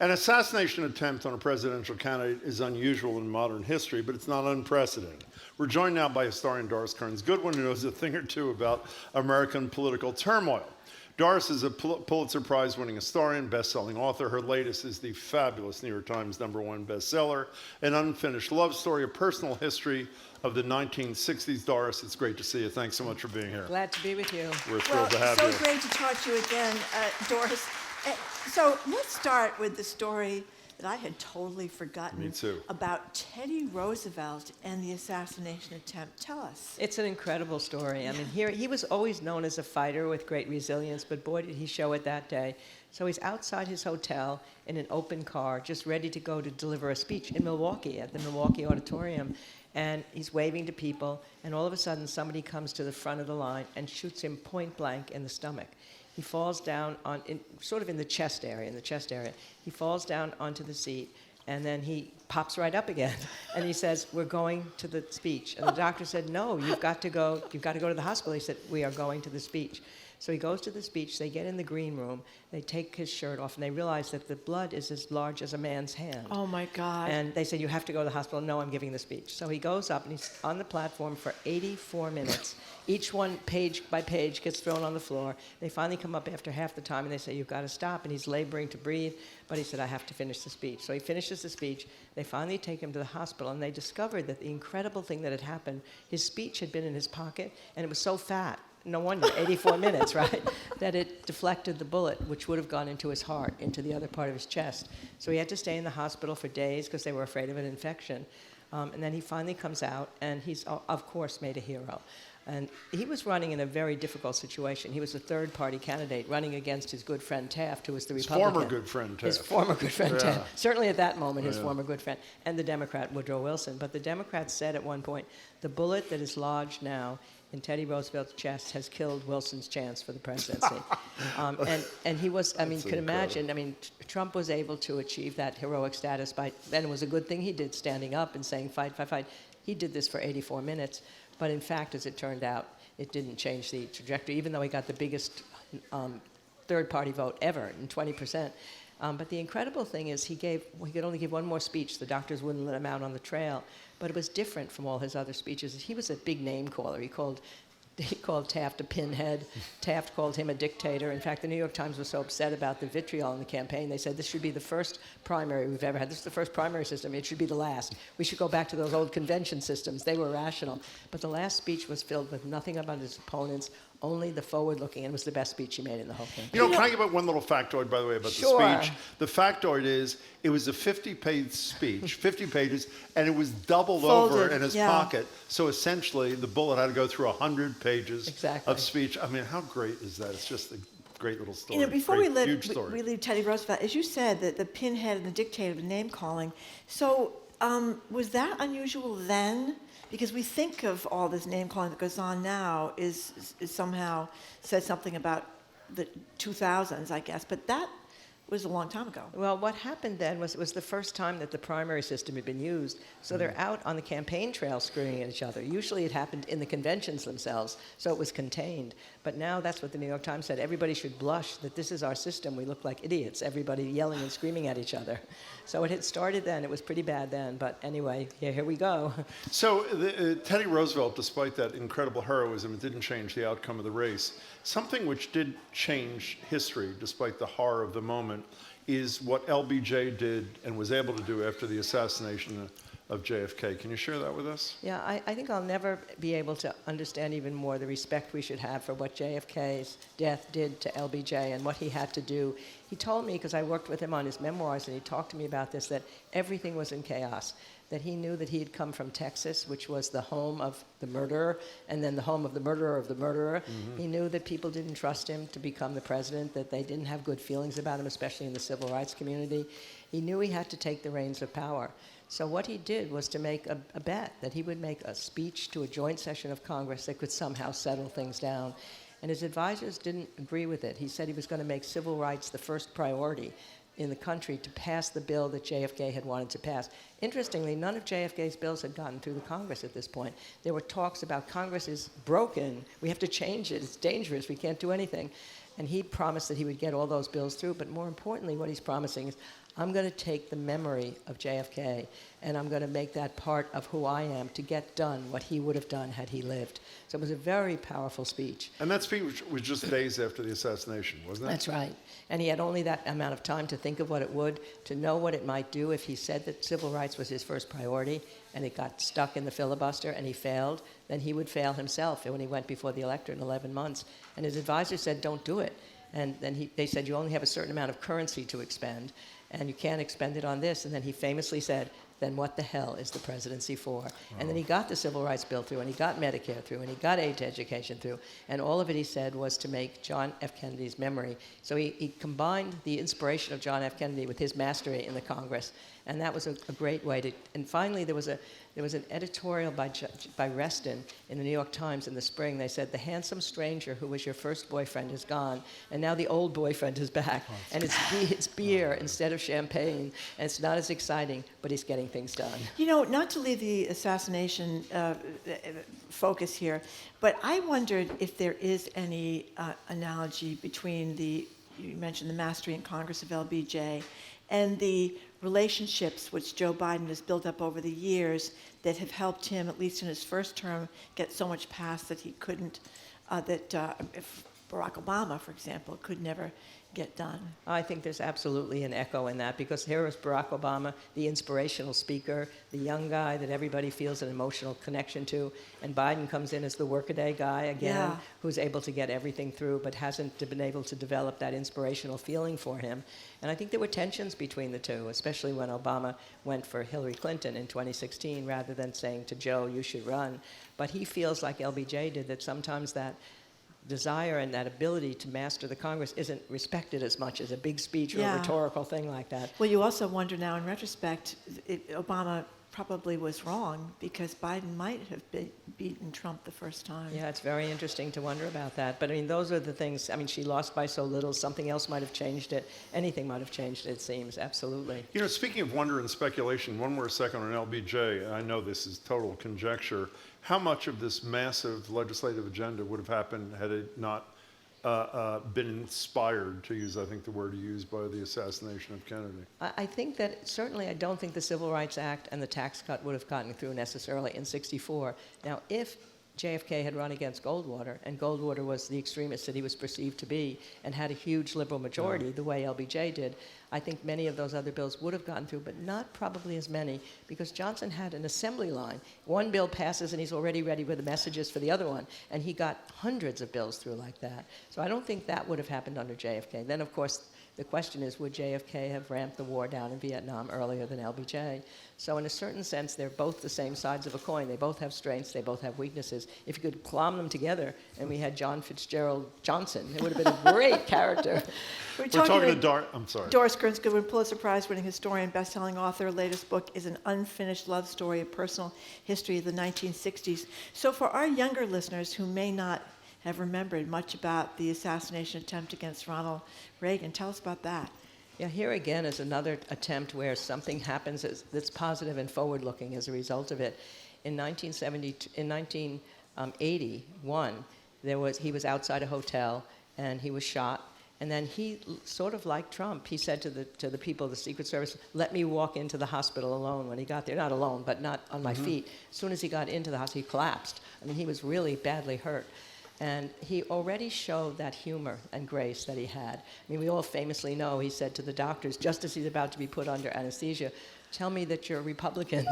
An assassination attempt on a presidential candidate is unusual in modern history, but it's not unprecedented. We're joined now by historian Doris Kearns Goodwin, who knows a thing or two about American political turmoil. Doris is a Pulitzer Prize-winning historian, best-selling author. Her latest is the fabulous New York Times #1 bestseller, An Unfinished Love Story, a personal history of the 1960s. Doris, it's great to see you. Thanks so much for being here. Glad to be with you. We're thrilled to have you. Well, so great to talk to you again, Doris. So let's start with the story that I had totally forgotten. Me too. About Teddy Roosevelt and the assassination attempt. Tell us. It's an incredible story. I mean, he was always known as a fighter with great resilience, but boy, did he show it that day. So he's outside his hotel in an open car, just ready to go to deliver a speech in Milwaukee, at the Milwaukee Auditorium. And he's waving to people, and all of a sudden somebody comes to the front of the line and shoots him point blank in the stomach. He falls down sort of in the chest area, He falls down onto the seat, and then he pops right up again. And he says, "We're going to the speech." And the doctor said, "No, you've got to go to the hospital." He said, "We are going to the speech." So he goes to the speech, they get in the green room, they take his shirt off, and they realize that the blood is as large as a man's hand. Oh, my God. And they said, "You have to go to the hospital." "No, I'm giving the speech." So he goes up, and he's on the platform for 84 minutes. Each one, page by page, gets thrown on the floor. They finally come up after half the time, and they say, "You've got to stop." And he's laboring to breathe, but he said, "I have to finish the speech." So he finishes the speech. They finally take him to the hospital, and they discovered that the incredible thing that had happened, his speech had been in his pocket, and it was so fat, no wonder, 84 minutes, right? That it deflected the bullet, which would have gone into his heart, into the other part of his chest. So he had to stay in the hospital for days because they were afraid of an infection. And then he finally comes out, and he's, of course, made a hero. And he was running in a very difficult situation. He was a third-party candidate running against his good friend Taft, who was the Republican. His former good friend Taft. His former good friend Taft. Certainly at that moment, his former good friend. And the Democrat, Woodrow Wilson. But the Democrats said at one point, the bullet that is lodged now in Teddy Roosevelt's chest has killed Wilson's chance for the presidency. And he was, I mean, you can imagine, I mean, Trump was able to achieve that heroic status by, then it was a good thing he did, standing up and saying, "Fight, fight, fight." He did this for 84 minutes. But in fact, as it turned out, it didn't change the trajectory, even though he got the biggest third-party vote ever, in 20%. But the incredible thing is he could only give one more speech. The doctors wouldn't let him out on the trail. But it was different from all his other speeches. He was a big name caller. He called Taft a pinhead. Taft called him a dictator. In fact, the New York Times was so upset about the vitriol in the campaign, they said this should be the first primary we've ever had. This is the first primary system. It should be the last. We should go back to those old convention systems. They were rational. But the last speech was filled with nothing about his opponents, only the forward-looking, and it was the best speech he made in the whole thing. You know, can I give out one little factoid, by the way, about the speech? The factoid is, it was a 50-page speech, 50 pages, and it was doubled over in his pocket. So essentially, the bullet had to go through 100 pages of speech. I mean, how great is that? It's just a great little story. You know, before we leave Teddy Roosevelt, as you said, that the pinhead and the dictator, the name-calling. So was that unusual then? Because we think of all this name-calling that goes on now is somehow says something about the 2000s, I guess, but that was a long time ago. Well, what happened then was it was the first time that the primary system had been used, so they're out on the campaign trail screaming at each other. Usually it happened in the conventions themselves, so it was contained. But now that's what the New York Times said. Everybody should blush that this is our system. We look like idiots, everybody yelling and screaming at each other. So it had started then. It was pretty bad then, but anyway, here we go. So Teddy Roosevelt, despite that incredible heroism, it didn't change the outcome of the race. Something which did change history, despite the horror of the moment, is what LBJ did and was able to do after the assassination of JFK. Can you share that with us? Yeah, I think I'll never be able to understand even more the respect we should have for what JFK's death did to LBJ and what he had to do. He told me, because I worked with him on his memoirs, and he talked to me about this, that everything was in chaos, that he knew that he had come from Texas, which was the home of the murderer, and then the home of the murderer of the murderer. He knew that people didn't trust him to become the president, that they didn't have good feelings about him, especially in the civil rights community. He knew he had to take the reins of power. So what he did was to make a bet that he would make a speech to a joint session of Congress that could somehow settle things down. And his advisors didn't agree with it. He said he was going to make civil rights the first priority in the country to pass the bill that JFK had wanted to pass. Interestingly, none of JFK's bills had gotten through the Congress at this point. There were talks about Congress is broken. We have to change it. It's dangerous. We can't do anything. And he promised that he would get all those bills through. But more importantly, what he's promising is, I'm going to take the memory of JFK and I'm going to make that part of who I am to get done what he would have done had he lived. So it was a very powerful speech. And that speech was just days after the assassination, wasn't it? That's right. And he had only that amount of time to think of what it would, to know what it might do if he said that civil rights was his first priority and it got stuck in the filibuster and he failed, then he would fail himself when he went before the electorate in 11 months. And his advisor said, don't do it. And then they said, you only have a certain amount of currency to expend, and you can't expend it on this. And then he famously said, then what the hell is the presidency for? And then he got the Civil Rights Bill through, and he got Medicare through, and he got aid to education through. And all of it, he said, was to make John F. Kennedy's memory. So he combined the inspiration of John F. Kennedy with his mastery in the Congress. And that was a great way to... And finally, there was an editorial by Reston in the New York Times in the spring. They said, the handsome stranger who was your first boyfriend is gone, and now the old boyfriend is back. And it's beer instead of champagne, and it's not as exciting, but he's getting things done. You know, not to leave the assassination focus here, but I wondered if there is any analogy between you mentioned the mastery in Congress of LBJ, and the relationships which Joe Biden has built up over the years that have helped him, at least in his first term, get so much passed that he couldn't, if Barack Obama, for example, could never get done. I think there's absolutely an echo in that, because here is Barack Obama, the inspirational speaker, the young guy that everybody feels an emotional connection to, and Biden comes in as the workaday guy again, who's able to get everything through but hasn't been able to develop that inspirational feeling for him. And I think there were tensions between the two, especially when Obama went for Hillary Clinton in 2016 rather than saying to Joe, you should run. But he feels like LBJ did, that sometimes that desire and that ability to master the Congress isn't respected as much as a big speech or a rhetorical thing like that. Well, you also wonder now in retrospect, Obama probably was wrong, because Biden might have beaten Trump the first time. Yeah, it's very interesting to wonder about that. But I mean, those are the things. I mean, she lost by so little. Something else might have changed it. Anything might have changed it, it seems. Absolutely. You know, speaking of wonder and speculation, one more second on LBJ. I know this is total conjecture. How much of this massive legislative agenda would have happened had it not been inspired, to use, I think, the word used by the assassination of Kennedy? I think that certainly I don't think the Civil Rights Act and the tax cut would have gotten through necessarily in '64. Now, if JFK had run against Goldwater, and Goldwater was the extremist that he was perceived to be and had a huge liberal majority the way LBJ did, I think many of those other bills would have gotten through, but not probably as many, because Johnson had an assembly line. One bill passes and he's already ready with the messages for the other one, and he got hundreds of bills through like that. So I don't think that would have happened under JFK. Then, of course, the question is, would JFK have ramped the war down in Vietnam earlier than LBJ? So in a certain sense, they're both the same sides of a coin. They both have strengths. They both have weaknesses. If you could clomb them together and we had John Fitzgerald Johnson, it would have been a great character. We're talking to I'm sorry. Doris Kearns Goodwin, Pulitzer Prize-winning historian, best-selling author. Her latest book is an unfinished love story, a personal history of the 1960s. So for our younger listeners who may not have remembered much about the assassination attempt against Ronald Reagan, tell us about that. Yeah, here again is another attempt where something happens that's positive and forward-looking as a result of it. In 1981, he was outside a hotel and he was shot. And then he, sort of like Trump, he said to the people of the Secret Service, let me walk into the hospital alone when he got there. Not alone, but not on my feet. As soon as he got into the hospital, he collapsed. I mean, he was really badly hurt. And he already showed that humor and grace that he had. I mean, we all famously know he said to the doctors, just as he's about to be put under anesthesia, tell me that you're Republicans.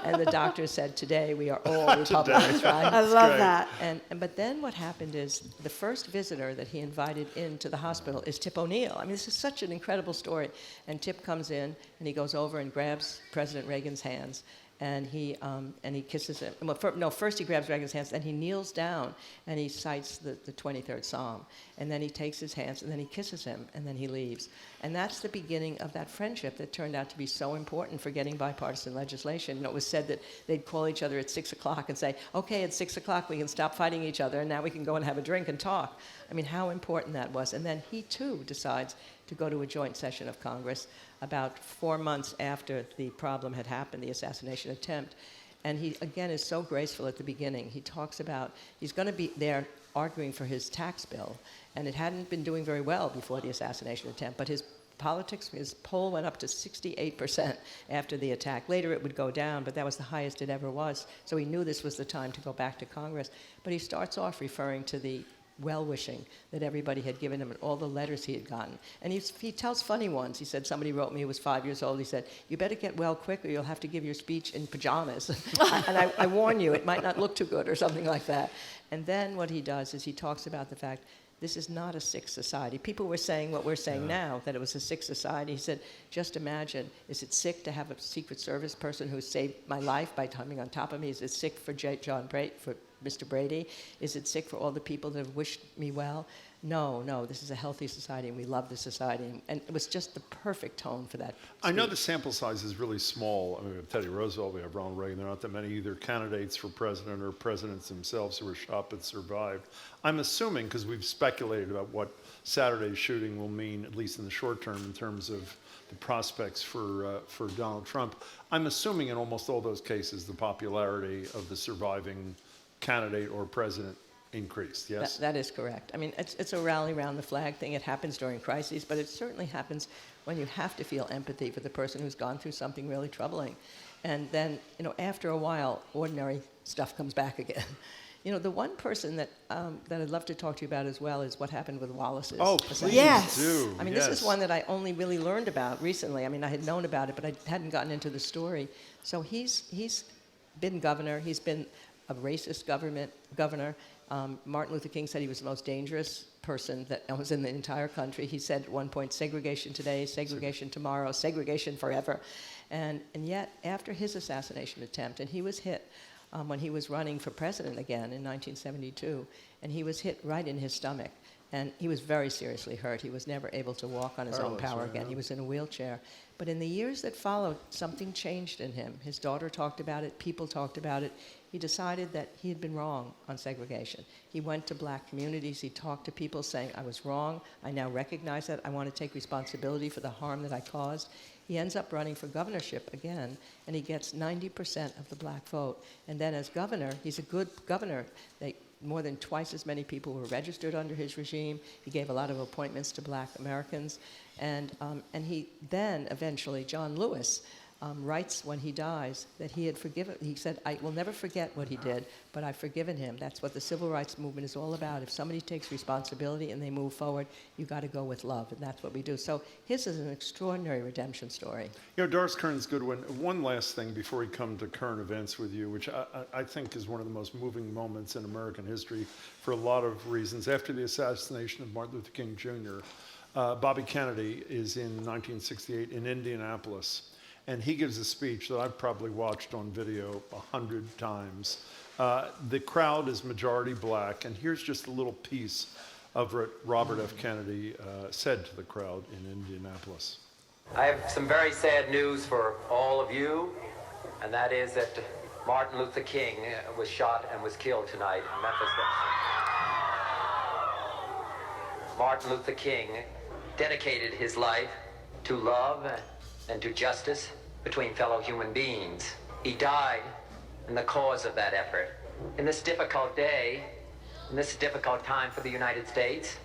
And the doctor said, today we are all Republicans, right? I love that. But then what happened is the first visitor that he invited into the hospital is Tip O'Neill. I mean, this is such an incredible story. And Tip comes in, and he goes over and grabs President Reagan's hands. And he kisses him. Well, first he grabs Reagan's hands, then he kneels down and he cites the 23rd Psalm. And then he takes his hands and then he kisses him and then he leaves. And that's the beginning of that friendship that turned out to be so important for getting bipartisan legislation. You know, it was said that they'd call each other at 6 o'clock and say, okay, at 6 o'clock we can stop fighting each other and now we can go and have a drink and talk. I mean, how important that was. And then he too decides to go to a joint session of Congress about 4 months after the problem had happened, the assassination attempt. And he, again, is so graceful at the beginning. He talks about he's going to be there arguing for his tax bill, and it hadn't been doing very well before the assassination attempt, but his politics. His poll went up to 68% after the attack. Later it would go down, but that was the highest it ever was. So he knew this was the time to go back to Congress. But he starts off referring to the well-wishing that everybody had given him and all the letters he had gotten. And he tells funny ones. He said, somebody wrote me who was 5 years old. He said, you better get well quick or you'll have to give your speech in pajamas. And I warn you, it might not look too good or something like that. And then what he does is he talks about the fact this is not a sick society. People were saying what we're saying now, that it was a sick society. He said, just imagine, is it sick to have a Secret Service person who saved my life by climbing on top of me? Is it sick for for Mr. Brady? Is it sick for all the people that have wished me well? No, this is a healthy society, and we love this society. And it was just the perfect tone for that speech. I know the sample size is really small. I mean, we have Teddy Roosevelt, we have Ronald Reagan. There are not that many either candidates for president or presidents themselves who were shot but survived. I'm assuming, because we've speculated about what Saturday's shooting will mean, at least in the short term, in terms of the prospects for Donald Trump, I'm assuming in almost all those cases the popularity of the surviving candidate or president increased, yes? That is correct. I mean, it's a rally around the flag thing. It happens during crises, but it certainly happens when you have to feel empathy for the person who's gone through something really troubling. And then, after a while, ordinary stuff comes back again. The one person that I'd love to talk to you about as well is what happened with Wallace's assassination. Yes. Do. I mean, this is one that I only really learned about recently. I mean, I had known about it, but I hadn't gotten into the story. So he's been governor. He's been a racist governor. Martin Luther King said he was the most dangerous person that was in the entire country. He said at one point, segregation today, segregation tomorrow, segregation forever. And yet, after his assassination attempt, and he was hit when he was running for president again in 1972, and he was hit right in his stomach. And he was very seriously hurt. He was never able to walk on his own power again. He was in a wheelchair. But in the years that followed, something changed in him. His daughter talked about it. People talked about it. He decided that he had been wrong on segregation. He went to black communities. He talked to people saying, I was wrong. I now recognize that. I want to take responsibility for the harm that I caused. He ends up running for governorship again, and he gets 90% of the black vote. And then as governor, he's a good governor. More than twice as many people were registered under his regime. He gave a lot of appointments to black Americans. And he then, eventually, John Lewis writes when he dies that he had forgiven. He said, I will never forget what he did, but I've forgiven him. That's what the civil rights movement is all about. If somebody takes responsibility and they move forward, you got to go with love, and that's what we do. So his is an extraordinary redemption story. Doris Kearns Goodwin, one last thing before we come to current events with you, which I think is one of the most moving moments in American history for a lot of reasons. After the assassination of Martin Luther King Jr., Bobby Kennedy is in 1968 in Indianapolis. And he gives a speech that I've probably watched on video 100 times. The crowd is majority black, and here's just a little piece of what Robert F. Kennedy said to the crowd in Indianapolis. I have some very sad news for all of you, and that is that Martin Luther King was shot and was killed tonight in Memphis. Martin Luther King dedicated his life to love and to justice between fellow human beings. He died in the cause of that effort. In this difficult day, in this difficult time for the United States,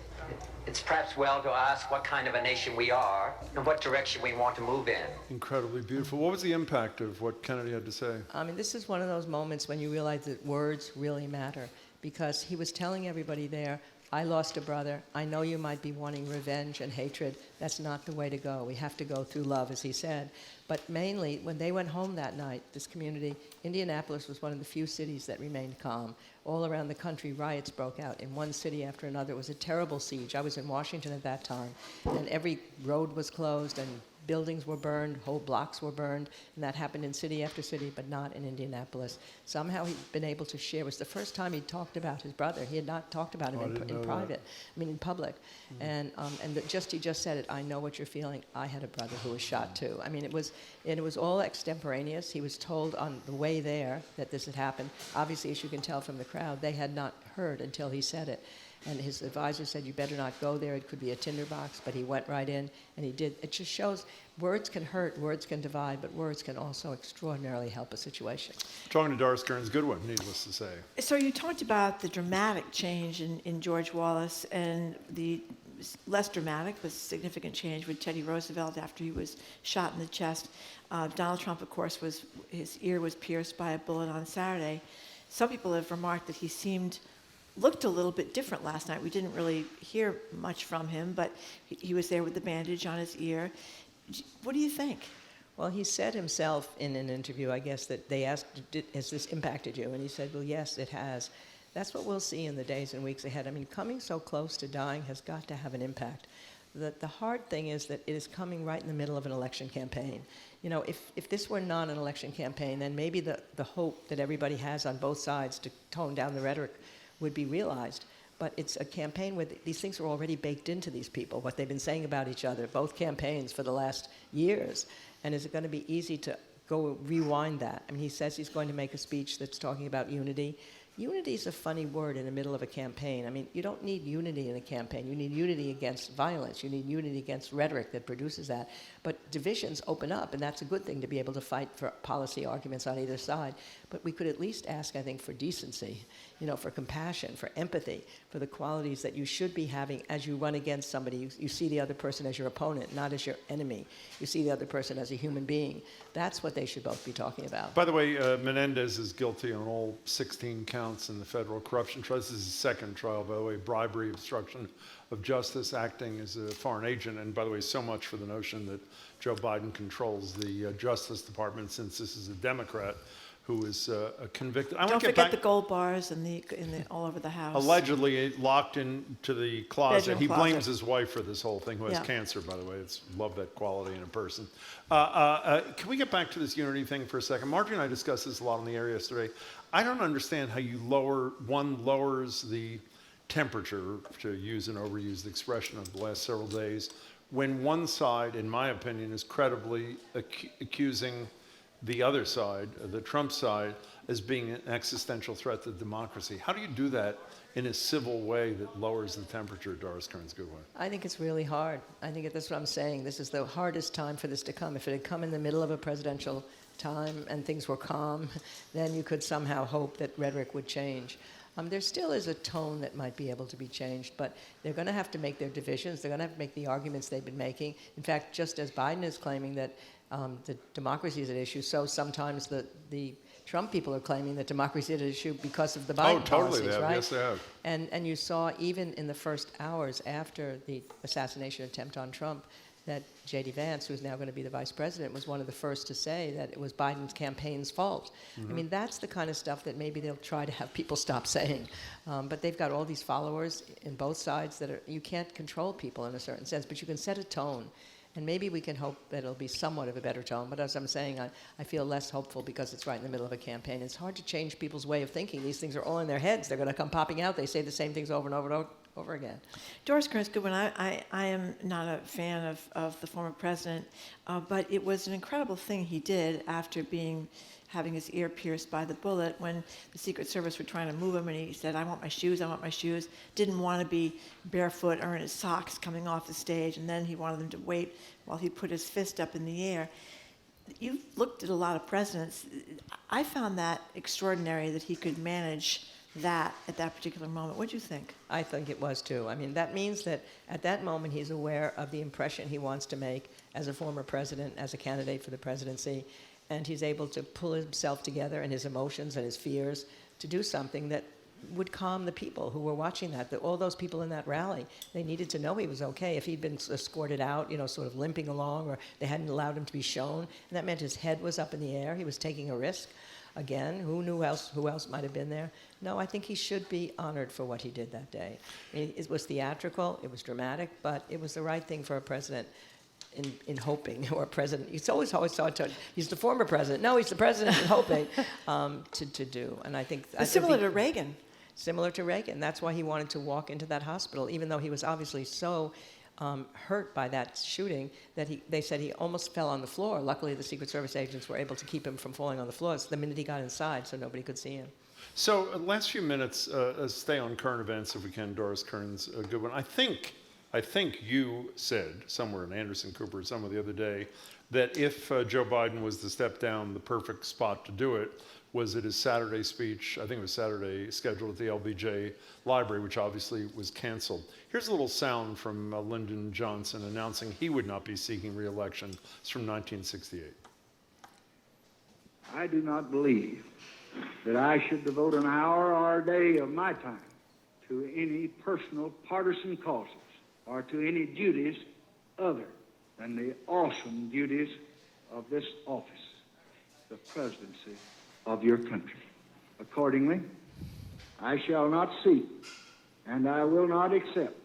it's perhaps well to ask what kind of a nation we are and what direction we want to move in. Incredibly beautiful. What was the impact of what Kennedy had to say? I mean, this is one of those moments when you realize that words really matter, because he was telling everybody there, I lost a brother. I know you might be wanting revenge and hatred. That's not the way to go. We have to go through love, as he said. But mainly, when they went home that night, this community, Indianapolis was one of the few cities that remained calm. All around the country, riots broke out in one city after another. It was a terrible siege. I was in Washington at that time, and every road was closed, and buildings were burned, whole blocks were burned, and that happened in city after city, but not in Indianapolis. Somehow he'd been able to share. It was the first time he'd talked about his brother. He had not talked about him in private, in public. Mm-hmm. And he just said it, I know what you're feeling. I had a brother who was shot too. I mean, it was all extemporaneous. He was told on the way there that this had happened. Obviously, as you can tell from the crowd, they had not heard until he said it. And his advisor said, you better not go there. It could be a tinderbox. But he went right in, and he did. It just shows words can hurt, words can divide, but words can also extraordinarily help a situation. Talking to Doris Kearns Goodwin, needless to say. So you talked about the dramatic change in George Wallace and the less dramatic, but significant change with Teddy Roosevelt after he was shot in the chest. Donald Trump, of course, his ear was pierced by a bullet on Saturday. Some people have remarked that he looked a little bit different last night. We didn't really hear much from him, but he was there with the bandage on his ear. What do you think? Well, he said himself in an interview, I guess, that they asked, has this impacted you? And he said, well, yes, it has. That's what we'll see in the days and weeks ahead. I mean, coming so close to dying has got to have an impact. The hard thing is that it is coming right in the middle of an election campaign. You know, if this were not an election campaign, then maybe the hope that everybody has on both sides to tone down the rhetoric would be realized. But it's a campaign where these things are already baked into these people, what they've been saying about each other, both campaigns for the last years. And is it going to be easy to go rewind that? I mean, he says he's going to make a speech that's talking about unity. Unity is a funny word in the middle of a campaign. I mean, you don't need unity in a campaign. You need unity against violence. You need unity against rhetoric that produces that. But divisions open up, and that's a good thing to be able to fight for policy arguments on either side. But we could at least ask, I think, for decency, you know, for compassion, for empathy, for the qualities that you should be having as you run against somebody. You see the other person as your opponent, not as your enemy. You see the other person as a human being. That's what they should both be talking about. By the way, Menendez is guilty on all 16 counts in the federal corruption trial. This is his second trial, by the way, bribery, obstruction of justice, acting as a foreign agent. And by the way, so much for the notion that Joe Biden controls the Justice Department, since this is a Democrat who is convicted. Don't forget the gold bars in the all over the house. Allegedly locked into the closet. Bedroom He closet. blames his wife for this whole thing, who has Yeah. cancer, by the way. Love that quality in a person. Can we get back to this unity thing for a second? Marjorie and I discussed this a lot in the air yesterday. I don't understand how one lowers the temperature, to use an overused expression of the last several days, when one side, in my opinion, is credibly accusing the other side, the Trump side, as being an existential threat to democracy. How do you do that in a civil way that lowers the temperature, Doris Kearns Goodwin? I think it's really hard. I think that's what I'm saying. This is the hardest time for this to come. If it had come in the middle of a presidential time and things were calm, then you could somehow hope that rhetoric would change. There still is a tone that might be able to be changed, but they're going to have to make their divisions. They're going to have to make the arguments they've been making. In fact, just as Biden is claiming that the democracy is at issue, so sometimes the Trump people are claiming that democracy is at issue because of the Biden policies, they have. right? Yes, they have. And you saw even in the first hours after the assassination attempt on Trump that J.D. Vance, who's now going to be the vice president, was one of the first to say that it was Biden's campaign's fault. I mean, that's the kind of stuff that maybe they'll try to have people stop saying. But they've got all these followers in both sides that you can't control people in a certain sense, but you can set a tone. And maybe we can hope that it'll be somewhat of a better tone. But as I'm saying, I feel less hopeful because it's right in the middle of a campaign. It's hard to change people's way of thinking. These things are all in their heads. They're going to come popping out. They say the same things over and over and over again. Doris Kearns Goodwin, I am not a fan of the former president, but it was an incredible thing he did after having his ear pierced by the bullet when the Secret Service were trying to move him, and he said, I want my shoes, didn't want to be barefoot or in his socks coming off the stage, and then he wanted them to wait while he put his fist up in the air. You've looked at a lot of presidents. I found that extraordinary that he could manage that at that particular moment. What do you think? I think it was too. I mean, that means that at that moment he's aware of the impression he wants to make as a former president, as a candidate for the presidency, and he's able to pull himself together and his emotions and his fears to do something that would calm the people who were watching that. All those people in that rally, they needed to know he was okay. If he'd been escorted out, sort of limping along, or they hadn't allowed him to be shown, and that meant his head was up in the air, he was taking a risk. Again, who else might have been there? No, I think he should be honored for what he did that day. I mean, it was theatrical, it was dramatic, but it was the right thing for a president in hoping, or a president. He's always thought he's the former president. No, he's the president in hoping to do. And I think similar to Reagan. Similar to Reagan. That's why he wanted to walk into that hospital, even though he was obviously so hurt by that shooting that they said he almost fell on the floor. Luckily, the Secret Service agents were able to keep him from falling on the floor the minute he got inside, so nobody could see him. So, last few minutes, stay on current events if we can, Doris Kearns Goodwin. I think you said somewhere in Anderson Cooper somewhere the other day that if Joe Biden was to step down, the perfect spot to do it was at his Saturday speech. I think it was Saturday, scheduled at the LBJ Library, which obviously was canceled. Here's a little sound from Lyndon Johnson announcing he would not be seeking re-election. It's from 1968. I do not believe that I should devote an hour or a day of my time to any personal partisan causes or to any duties other than the awesome duties of this office, the presidency of your country. Accordingly, I shall not seek and I will not accept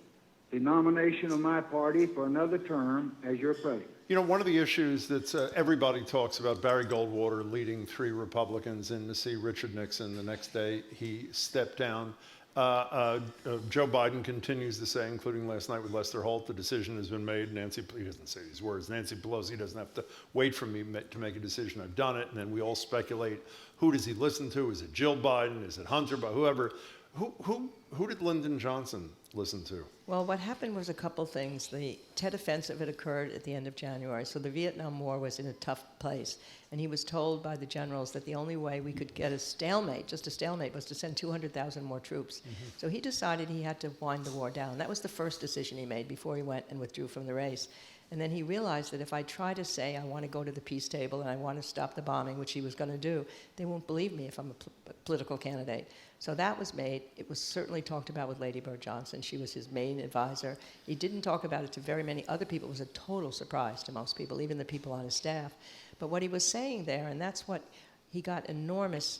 the nomination of my party for another term as your president. You know, one of the issues that everybody talks about, Barry Goldwater leading 3 Republicans in to see Richard Nixon. The next day, he stepped down. Joe Biden continues to say, including last night with Lester Holt, the decision has been made. He doesn't say these words. Nancy Pelosi doesn't have to wait for me to make a decision. I've done it. And then we all speculate, who does he listen to? Is it Jill Biden? Is it Hunter? Whoever. Who did Lyndon Johnson listen to? Well, what happened was a couple things. The Tet Offensive had occurred at the end of January, so the Vietnam War was in a tough place. And he was told by the generals that the only way we could get a stalemate, just a stalemate, was to send 200,000 more troops. Mm-hmm. So he decided he had to wind the war down. That was the first decision he made before he went and withdrew from the race. And then he realized that if I try to say I want to go to the peace table and I want to stop the bombing, which he was going to do, they won't believe me if I'm a political candidate. So that was made. It was certainly talked about with Lady Bird Johnson. She was his main advisor. He didn't talk about it to very many other people. It was a total surprise to most people, even the people on his staff. But what he was saying there, and that's what he got enormous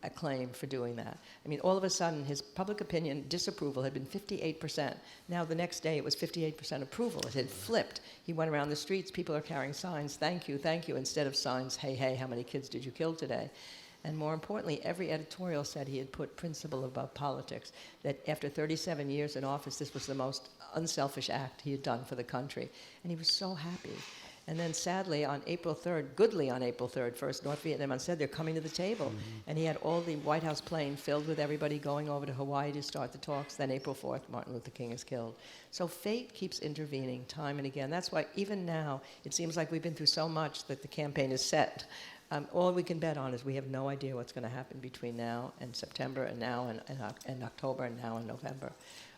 acclaim for doing that. I mean, all of a sudden, his public opinion disapproval had been 58%. Now, the next day, it was 58% approval. It had flipped. He went around the streets. People are carrying signs, thank you, instead of signs, hey, hey, how many kids did you kill today? And more importantly, every editorial said he had put principle above politics, that after 37 years in office, this was the most unselfish act he had done for the country. And he was so happy. And then sadly, on April 3rd, goodly on April 3rd, first North Vietnam said they're coming to the table. Mm-hmm. And he had all the White House plane filled with everybody going over to Hawaii to start the talks. Then April 4th, Martin Luther King is killed. So fate keeps intervening time and again. That's why even now, it seems like we've been through so much that the campaign is set. All we can bet on is we have no idea what's going to happen between now and September and now and October and now and November.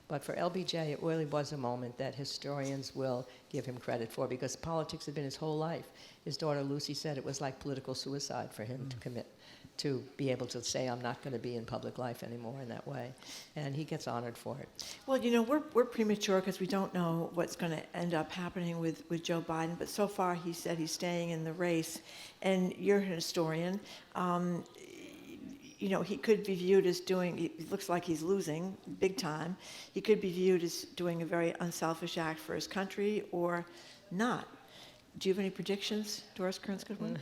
But for LBJ, it really was a moment that historians will give him credit for because politics had been his whole life. His daughter Lucy said it was like political suicide for him to commit, to be able to say, I'm not going to be in public life anymore in that way. And he gets honored for it. Well, you know, we're premature because we don't know what's going to end up happening with Joe Biden. But so far, he said he's staying in the race. And you're a historian. You know, he could be viewed as doing, it looks like he's losing big time. He could be viewed as doing a very unselfish act for his country or not. Do you have any predictions, Doris Kearns Goodwin?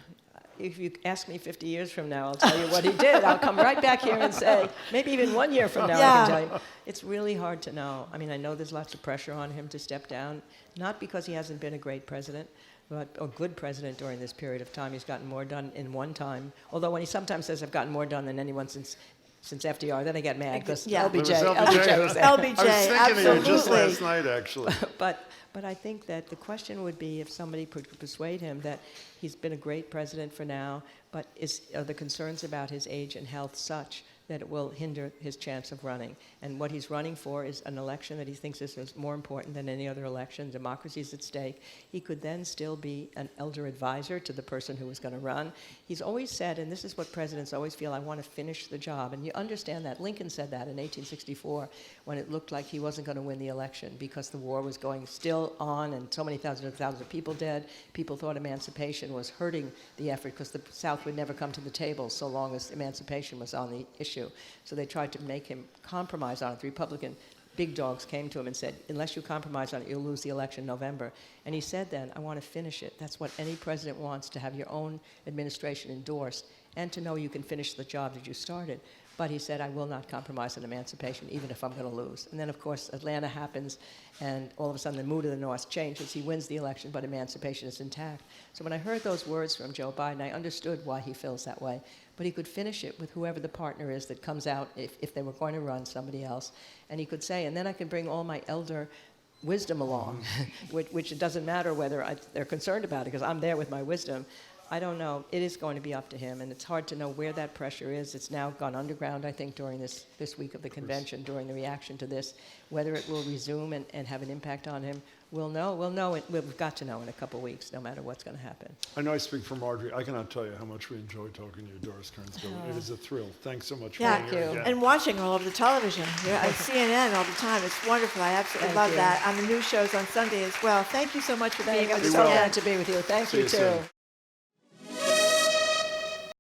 If you ask me 50 years from now, I'll tell you what he did. I'll come right back here and say, maybe even 1 year from now, I can tell you. It's really hard to know. I mean, I know there's lots of pressure on him to step down, not because he hasn't been a great president, but a good president during this period of time. He's gotten more done in one time. Although when he sometimes says, I've gotten more done than anyone since FDR, then I get mad because LBJ was there. LBJ, I was thinking absolutely. of you just last night, actually. But I think that the question would be if somebody could persuade him that he's been a great president for now, but are the concerns about his age and health such that it will hinder his chance of running. And what he's running for is an election that he thinks is more important than any other election. Democracy is at stake. He could then still be an elder advisor to the person who was going to run. He's always said, and this is what presidents always feel, I want to finish the job. And you understand that. Lincoln said that in 1864 when it looked like he wasn't going to win the election because the war was going still on and so many thousands of people dead. People thought emancipation was hurting the effort because the South would never come to the table so long as emancipation was on the issue. So they tried to make him compromise on it. The Republican big dogs came to him and said, unless you compromise on it, you'll lose the election in November. And he said then, I want to finish it. That's what any president wants, to have your own administration endorsed and to know you can finish the job that you started. But he said, I will not compromise on emancipation, even if I'm going to lose. And then, of course, Atlanta happens, and all of a sudden the mood of the North changes. He wins the election, but emancipation is intact. So when I heard those words from Joe Biden, I understood why he feels that way. But he could finish it with whoever the partner is that comes out, if they were going to run, somebody else. And he could say, and then I can bring all my elder wisdom along, which it doesn't matter whether they're concerned about it, because I'm there with my wisdom. I don't know. It is going to be up to him, and it's hard to know where that pressure is. It's now gone underground, I think, during this week of the convention, during the reaction to this. Whether it will resume and have an impact on him, we'll know. We've got to know in a couple weeks, no matter what's going to happen. I know I speak for Marjorie. I cannot tell you how much we enjoy talking to you, Doris Kearns Goodwin. It is a thrill. Thanks so much for being here again. And watching all over the television. Yeah, at CNN all the time. It's wonderful. I absolutely love that. On the news shows on Sunday as well. Thank you so much for being with us. So glad to be with you. Thank you, too.